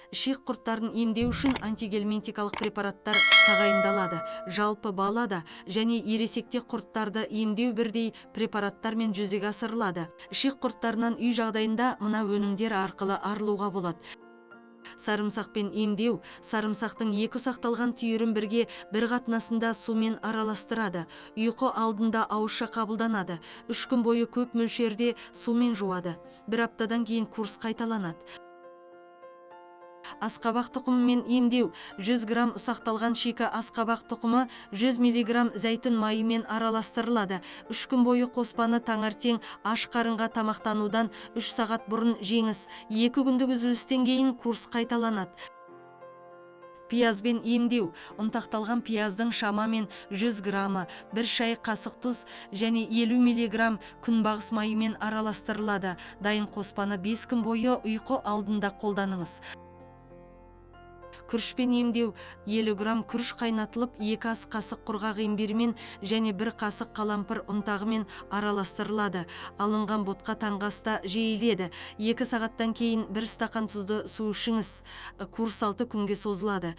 Ішек құрттарын емдеу үшін антигельминтикалық препараттар тағайындалады. Жалпы балада және ересекте құрттарды емдеу бірдей препараттармен жүзеге асырылады. Ішек құрттарынан үй жағдайында мына өнімдер арқылы арылуға болады. Сарымсақпен емдеу: сарымсақтың екі ұсақталған түйірін бірге бір қатынасында сумен араластырады. Ұйқы алдында ауызша қабылданады. 3 күн бойы көп мөлшерде сумен жуады. 1 аптадан кейін курс қайталанады. Асқабақ тұқымымен емдеу: 100 грамм ұсақталған шикі асқабақ тұқымы 100 миллиграмм зәйтүн майымен араластырылады. 3 күн бойы қоспаны таңертең аш қарынға тамақтанудан 3 сағат бұрын жеңіз. 2 күндік үзілістен кейін курс қайталанады. Пиязбен емдеу: ұнтақталған пияздың шамамен 100 граммы, 1 шай қасық тұз және 50 миллиграмм күнбағыс майымен араластырылады. Дайын қоспаны 5 күн бойы ұйқы алдында қолданыңыз. Күрішпен емдеу: 50 грамм күріш қайнатылып, 2 ас қасық құрғақ имбирмен және 1 қасық қалампыр ұнтағымен араластырылады. Алынған ботқа таңғы аста жейіледі. 2 сағаттан кейін 1 стақан тұзды су ішіңіз. Курс 6 күнге созылады.